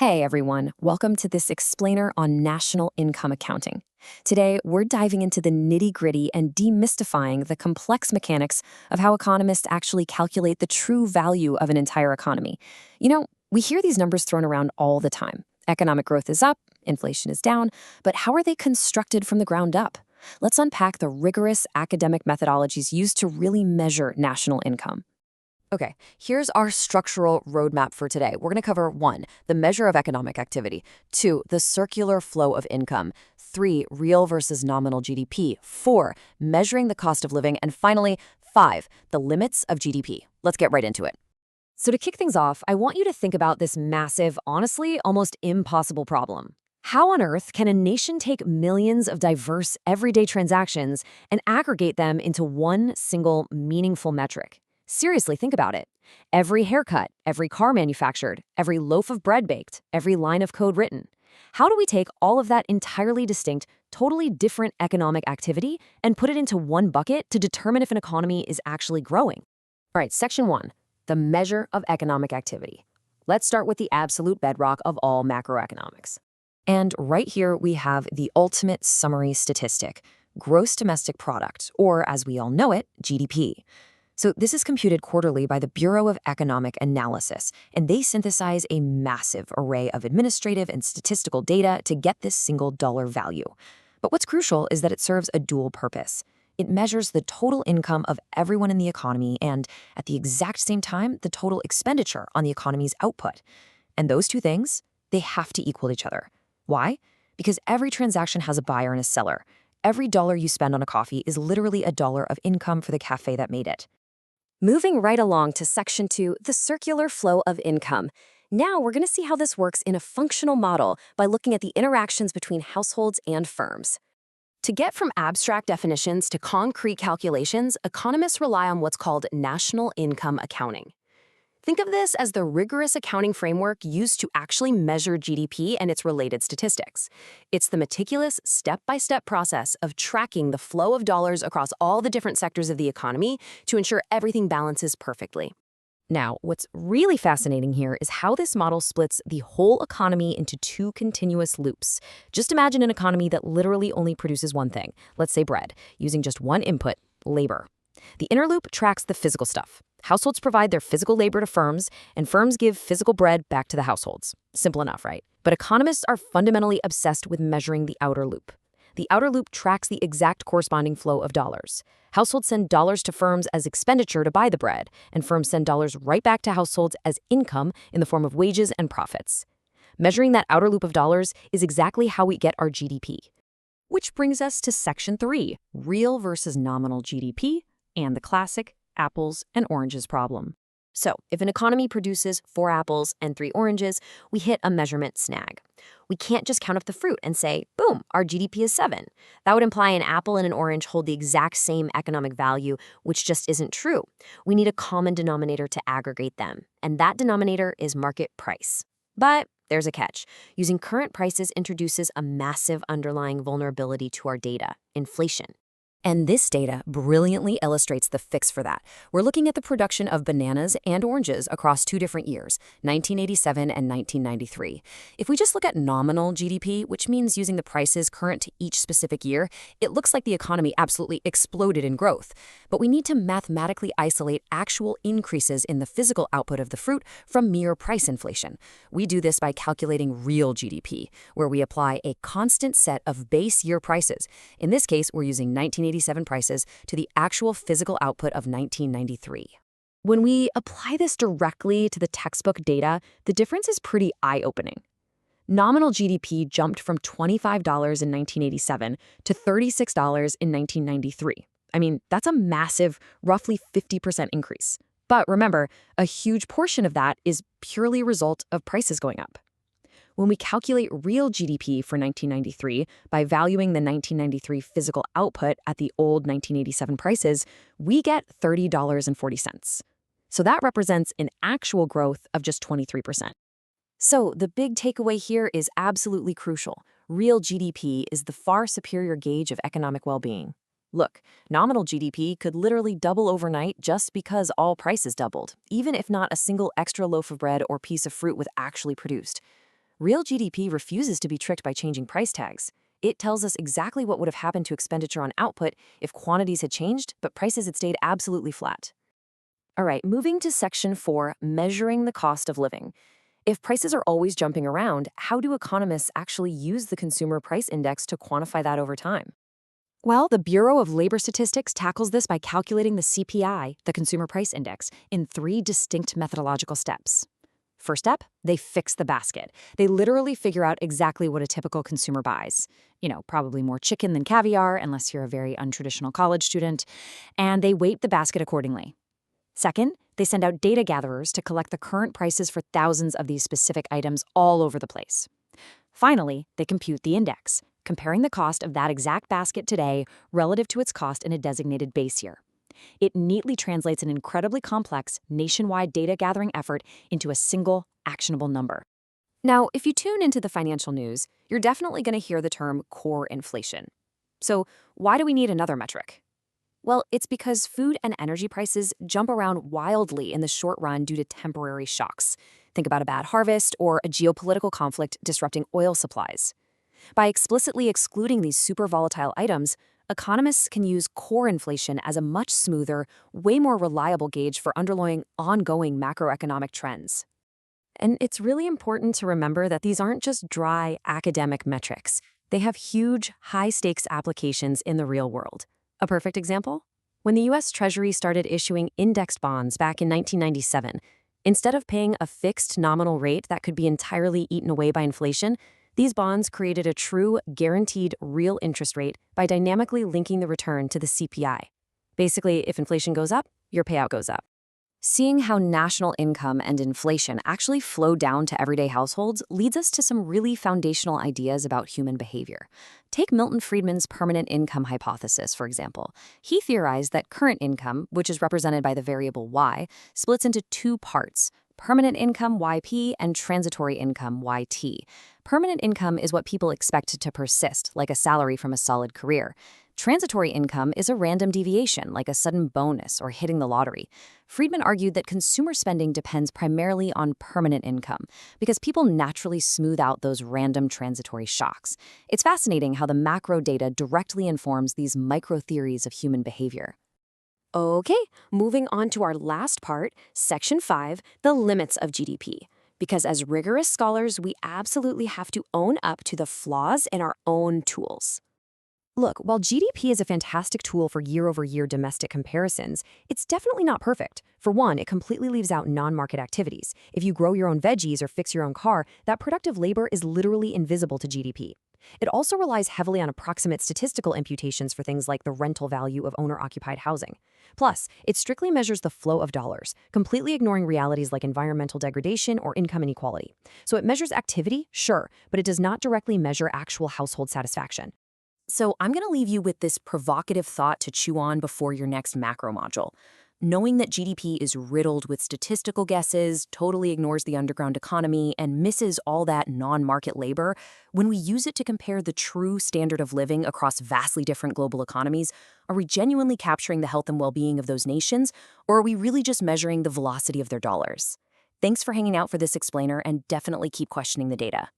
Hey everyone, welcome to this explainer on national income accounting. Today, we're diving into the nitty-gritty and demystifying the complex mechanics of how economists actually calculate the true value of an entire economy. We hear these numbers thrown around all the time. Economic growth is up, inflation is down, but how are they constructed from the ground up? Let's unpack the rigorous academic methodologies used to really measure national income. Okay, here's our structural roadmap for today. We're going to cover 1, the measure of economic activity, 2, the circular flow of income, 3, real versus nominal GDP, 4, measuring the cost of living, and finally, 5, the limits of GDP. Let's get right into it. So to kick things off, I want you to think about this massive, honestly, almost impossible problem. How on earth can a nation take millions of diverse, everyday transactions and aggregate them into one single, meaningful metric? Seriously, think about it. Every haircut, every car manufactured, every loaf of bread baked, every line of code written. How do we take all of that entirely distinct, totally different economic activity and put it into one bucket to determine if an economy is actually growing? All right, section 1, the measure of economic activity. Let's start with the absolute bedrock of all macroeconomics. And right here we have the ultimate summary statistic, gross domestic product, or as we all know it, GDP. So this is computed quarterly by the Bureau of Economic Analysis, and they synthesize a massive array of administrative and statistical data to get this single dollar value. But what's crucial is that it serves a dual purpose. It measures the total income of everyone in the economy and, at the exact same time, the total expenditure on the economy's output. And those two things, they have to equal each other. Why? Because every transaction has a buyer and a seller. Every dollar you spend on a coffee is literally a dollar of income for the cafe that made it. Moving right along to section 2, the circular flow of income. Now we're going to see how this works in a functional model by looking at the interactions between households and firms. To get from abstract definitions to concrete calculations, economists rely on what's called national income accounting. Think of this as the rigorous accounting framework used to actually measure GDP and its related statistics. It's the meticulous, step-by-step process of tracking the flow of dollars across all the different sectors of the economy to ensure everything balances perfectly. Now, what's really fascinating here is how this model splits the whole economy into two continuous loops. Just imagine an economy that literally only produces one thing, let's say bread, using just one input, labor. The inner loop tracks the physical stuff. Households provide their physical labor to firms, and firms give physical bread back to the households. Simple enough, right? But economists are fundamentally obsessed with measuring the outer loop. The outer loop tracks the exact corresponding flow of dollars. Households send dollars to firms as expenditure to buy the bread, and firms send dollars right back to households as income in the form of wages and profits. Measuring that outer loop of dollars is exactly how we get our GDP. Which brings us to section 3, real versus nominal GDP, and the classic apples and oranges problem. So, if an economy produces 4 apples and 3 oranges, we hit a measurement snag. We can't just count up the fruit and say, boom, our GDP is 7. That would imply an apple and an orange hold the exact same economic value, which just isn't true. We need a common denominator to aggregate them, and that denominator is market price. But there's a catch. Using current prices introduces a massive underlying vulnerability to our data, inflation. And this data brilliantly illustrates the fix for that. We're looking at the production of bananas and oranges across 2 different years, 1987 and 1993. If we just look at nominal GDP, which means using the prices current to each specific year, it looks like the economy absolutely exploded in growth. But we need to mathematically isolate actual increases in the physical output of the fruit from mere price inflation. We do this by calculating real GDP, where we apply a constant set of base year prices. In this case, we're using 1987 prices to the actual physical output of 1993. When we apply this directly to the textbook data, the difference is pretty eye-opening. Nominal GDP jumped from $25 in 1987 to $36 in 1993. I mean, that's a massive, roughly 50% increase. But remember, a huge portion of that is purely a result of prices going up. When we calculate real GDP for 1993 by valuing the 1993 physical output at the old 1987 prices, we get $30.40. So that represents an actual growth of just 23%. So the big takeaway here is absolutely crucial. Real GDP is the far superior gauge of economic well-being. Look, nominal GDP could literally double overnight just because all prices doubled, even if not a single extra loaf of bread or piece of fruit was actually produced. Real GDP refuses to be tricked by changing price tags. It tells us exactly what would have happened to expenditure on output if quantities had changed, but prices had stayed absolutely flat. All right, moving to Section 4, measuring the cost of living. If prices are always jumping around, how do economists actually use the Consumer Price Index to quantify that over time? Well, the Bureau of Labor Statistics tackles this by calculating the CPI, the Consumer Price Index, in 3 distinct methodological steps. First step, they fix the basket. They literally figure out exactly what a typical consumer buys. Probably more chicken than caviar, unless you're a very untraditional college student, and they weight the basket accordingly. Second, they send out data gatherers to collect the current prices for thousands of these specific items all over the place. Finally, they compute the index, comparing the cost of that exact basket today relative to its cost in a designated base year. It neatly translates an incredibly complex, nationwide data gathering effort into a single, actionable number. Now, if you tune into the financial news, you're definitely going to hear the term core inflation. So, why do we need another metric? Well, it's because food and energy prices jump around wildly in the short run due to temporary shocks. Think about a bad harvest or a geopolitical conflict disrupting oil supplies. By explicitly excluding these super volatile items, economists can use core inflation as a much smoother, way more reliable gauge for underlying ongoing macroeconomic trends. And it's really important to remember that these aren't just dry academic metrics. They have huge, high-stakes applications in the real world. A perfect example? When the U.S. Treasury started issuing indexed bonds back in 1997, instead of paying a fixed nominal rate that could be entirely eaten away by inflation, these bonds created a true, guaranteed real interest rate by dynamically linking the return to the CPI. Basically, if inflation goes up, your payout goes up. Seeing how national income and inflation actually flow down to everyday households leads us to some really foundational ideas about human behavior. Take Milton Friedman's permanent income hypothesis, for example. He theorized that current income, which is represented by the variable y, splits into 2 parts: permanent income, YP, and transitory income, YT. Permanent income is what people expect to persist, like a salary from a solid career. Transitory income is a random deviation, like a sudden bonus or hitting the lottery. Friedman argued that consumer spending depends primarily on permanent income because people naturally smooth out those random transitory shocks. It's fascinating how the macro data directly informs these micro theories of human behavior. Okay, moving on to our last part, Section 5, the limits of GDP. Because as rigorous scholars, we absolutely have to own up to the flaws in our own tools. Look, while GDP is a fantastic tool for year-over-year domestic comparisons, it's definitely not perfect. For one, it completely leaves out non-market activities. If you grow your own veggies or fix your own car, that productive labor is literally invisible to GDP. It also relies heavily on approximate statistical imputations for things like the rental value of owner-occupied housing. Plus, it strictly measures the flow of dollars, completely ignoring realities like environmental degradation or income inequality. So it measures activity, sure, but it does not directly measure actual household satisfaction. So I'm going to leave you with this provocative thought to chew on before your next macro module. Knowing that GDP is riddled with statistical guesses, totally ignores the underground economy, and misses all that non-market labor, when we use it to compare the true standard of living across vastly different global economies, are we genuinely capturing the health and well-being of those nations, or are we really just measuring the velocity of their dollars? Thanks for hanging out for this explainer, and definitely keep questioning the data.